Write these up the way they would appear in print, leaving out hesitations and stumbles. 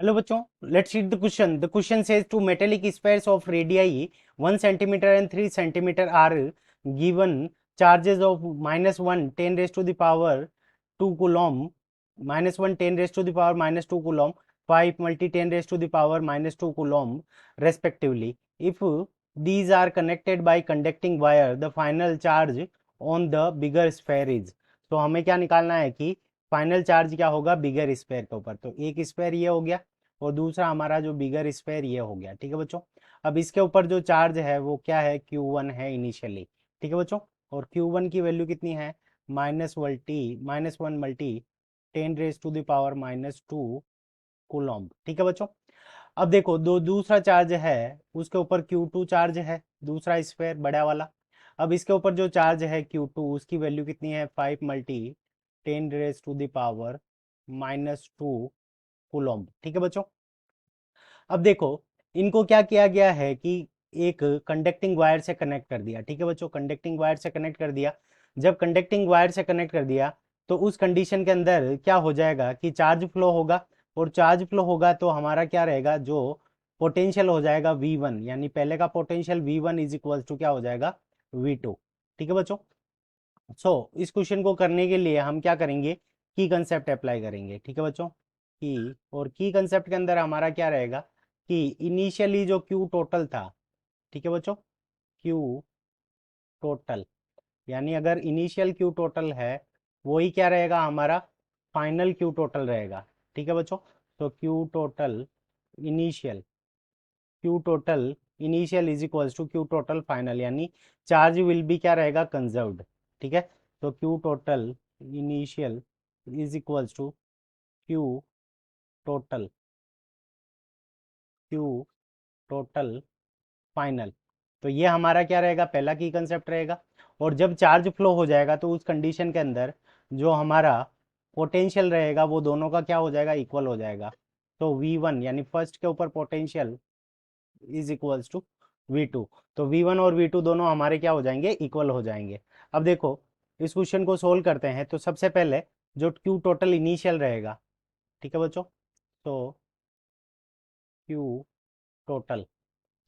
Hello बच्चों, let's read the question. The question says two metallic spheres of radii 1 centimeter and 3 centimeter are given charges of -1 10 raised to the power 2 coulomb, -1 10 raised to the power -2 coulomb, 5 multi 10 raised to the power -2 coulomb respectively. If these are connected by conducting wire, the final charge on the bigger sphere is. तो हमें क्या निकालना है कि final charge क्या होगा बिगर spare के ऊपर. तो एक स्पेयर ये हो गया और दूसरा हमारा जो बिगर स्पेयर ये हो गया. ठीक है बच्चों. अब इसके ऊपर जो चार्ज है वो क्या है, Q1 है इनिशियली. ठीक है बच्चों. और Q1 की वैल्यू कितनी है, -1 10 raise to the power -2 coulomb. ठीक है बच्चों. अब देखो दो दूसरा चार्ज है उसके ऊपर Q2 चार्ज है, दूसरा स्पेयर बड़ा वाला. अब इसके ऊपर जो चार्ज है Q2 उसकी वैल्यू कितनी है, 5 multi 10 raise to the power -2 coulomb. ठीक है बच्चों. अब देखो इनको क्या किया गया है कि एक कंडक्टिंग वायर से कनेक्ट कर दिया. ठीक है बच्चों, कंडक्टिंग वायर से कनेक्ट कर दिया. जब कंडक्टिंग वायर से कनेक्ट कर दिया तो उस कंडीशन के अंदर क्या हो जाएगा कि चार्ज फ्लो होगा. और चार्ज फ्लो होगा तो हमारा क्या रहेगा, जो पोटेंशियल हो जाएगा V1, यानी पहले का potential V1 is equal to क्या हो जाएगा, V2. ठीक है बच्चों. इस क्वेश्चन को करने के लिए हम क्या करेंगे, की कंसेप्ट अप्लाई करेंगे. ठीक है बच्चों. की और की कंसेप्ट के अंदर हमारा क्या रहेगा कि इनिशियली जो क्यू टोटल था. ठीक है बच्चों, क्यू टोटल, यानी अगर इनिशियल क्यू टोटल है वही क्या रहेगा हमारा फाइनल क्यू टोटल रहेगा. ठीक है बच्चों. तो Q total initial is equals to Q total final, यानी चार्ज विल बी क्या रहेगा, कंजर्व्ड. ठीक है. तो Q total initial is equals to Q total Q total final. तो ये हमारा क्या रहेगा, पहला की कंसेप्ट रहेगा. और जब चार्ज फ्लो हो जाएगा तो उस कंडीशन के अंदर जो हमारा पोटेंशियल रहेगा वो दोनों का क्या हो जाएगा, इक्वल हो जाएगा. तो V1 यानी फर्स्ट के ऊपर potential is equals to V2. तो V1 और V2 दोनों हमारे क्या हो जाएंगे, इक्वल हो जाएंगे. अब देखो इस क्वेश्चन को सोल्व करते हैं. तो सबसे पहले जो क्यू टोटल इनिशियल रहेगा. ठीक है बच्चों. तो क्यू टोटल,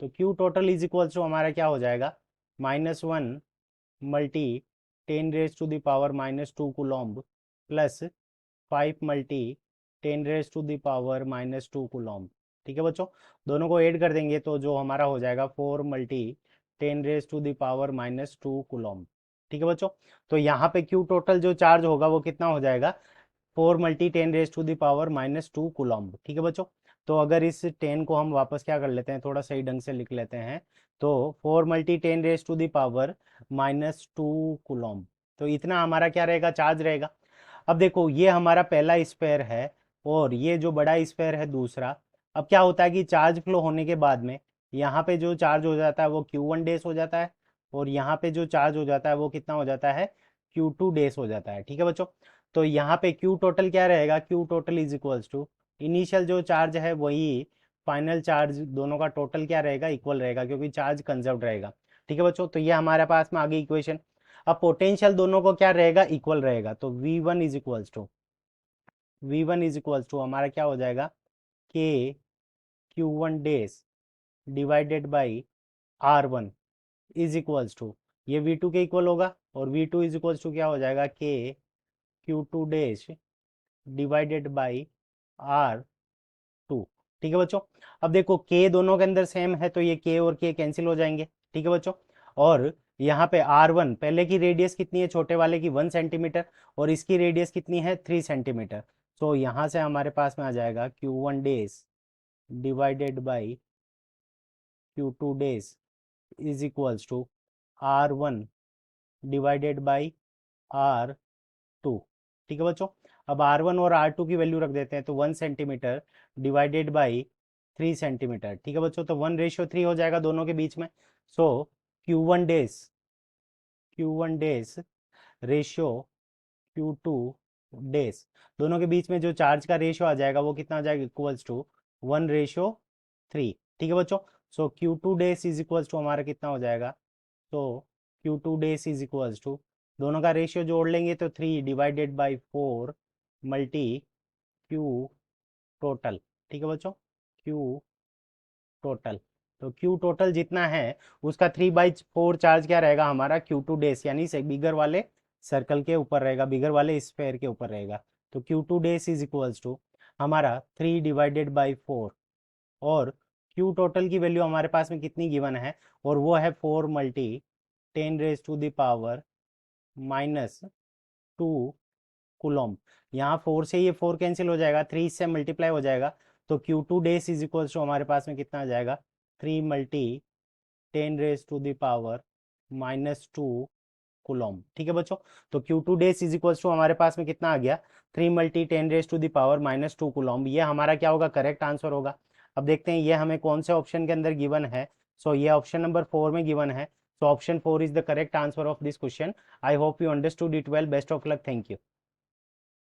तो Q total is equal to हमारा क्या हो जाएगा, -1 multi 10 raise to the power -2 coulomb plus 5 multi 10 raise to the power -2 coulomb. ठीक है बच्चों. दोनों को ऐड कर देंगे तो जो हमारा हो जाएगा 4 multi 10 raise to the power -2 coulomb. ठीक है बच्चों. तो यहाँ पे क्यू टोटल जो चार्ज होगा वो कितना हो जाएगा, 4 multi 10 raise to the power -2 coulomb. ठीक है बच्चों. तो अगर इस 10 को हम वापस क्या कर लेते हैं, थोड़ा सही ढंग से लिख लेते हैं. तो 4 multi 10 raise to the power -2 coulomb. तो इतना हमारा क्या रहेगा, चार्ज रहेगा. अब देखो ये हमारा पहला स्पेयर है और ये जो बड़ा स्पेयर है दूसरा. अब क्या होता है कि चार्ज फ्लो होने के बाद में यहाँ पे जो चार्ज हो जाता है वो Q1 डेज हो जाता है. और यहाँ पे जो चार्ज हो जाता है वो कितना हो जाता है, Q2 डेज हो जाता है. ठीक है बच्चों. तो यहाँ पे क्यू टोटल क्या रहेगा, Q total is equals to initial जो चार्ज है वही फाइनल चार्ज, दोनों का टोटल क्या रहेगा, इक्वल रहेगा क्योंकि चार्ज कंजर्व रहेगा. ठीक है बच्चों. तो ये हमारे पास में आ गई इक्वेशन. अब पोटेंशियल दोनों को क्या रहेगा, इक्वल रहेगा. तो V1 इज इक्वल्स टू हमारा क्या हो जाएगा, के Q1 days divided by R1 is equals to, ये V2 के इक्वल होगा. और V2 इज इक्वल्स टू क्या हो जाएगा, के Q2 days divided by R2. ठीक है बच्चों. अब देखो के दोनों के अंदर सेम है तो ये के और के कैंसिल हो जाएंगे. ठीक है बच्चों. और यहाँ पे R1 पहले की रेडियस कितनी है, छोटे वाले की 1 सेंटीमीटर, और इसकी रेडियस कितनी है, 3 सेंटीमीटर. तो यहाँ से हमारे पास में आ जाएगा Q1 days divided by Q2 days is equals to R1 divided by R2. ठीक है बच्चों. अब R1 और R2 की वैल्यू रख देते हैं. तो 1 सेंटीमीटर डिवाइडेड बाई 3 सेंटीमीटर. ठीक है बच्चों. तो 1:3 हो जाएगा दोनों के बीच में. सो Q1 days ratio Q2 days, दोनों के बीच में जो चार्ज का रेशियो आ जाएगा वो कितना आ जाएगा, इक्वल्स टू 1:3. ठीक है बच्चों. Q2 days is equals to हमारा कितना हो जाएगा, तो Q2 days is equals to, दोनों का रेशियो जोड़ लेंगे तो 3 divided by 4 multi Q total. ठीक है बच्चों, क्यू टोटल। तो क्यू टोटल जितना है उसका 3/4 चार्ज क्या रहेगा हमारा Q2 डेस, यानी से बिगर वाले सर्कल के ऊपर रहेगा, बिगर वाले स्फेयर के ऊपर रहेगा। तो Q2 days is equals to हमारा 3/4, और क्यू टोटल की वैल्यू हमारे पास में कितनी गिवन है, और वो है 4 × 10⁻⁻²⁻2 कुलॉम। यहाँ 4 से ये 4 कैंसिल हो जाएगा, 3 से मल्टीप्लाई हो जाएगा, तो Q2 days is equals to हमारे पास में कितना आ जाएगा, 3 × 10⁻² कुलॉम। ठीक है बच्चों, तो Q2 days is equals to हमारे पास में कितना आ गया, 3 × 10⁻² कुलॉम। ये हमारा क्या होगा, करेक्ट आंसर होगा। अब देखते हैं ये हमें कौन से ऑप्शन के अंदर गिवन है। सो ये ऑप्शन नंबर 4 में गिवन है। So option 4 is the correct answer of this question. I hope you understood it well. Best of luck. Thank you.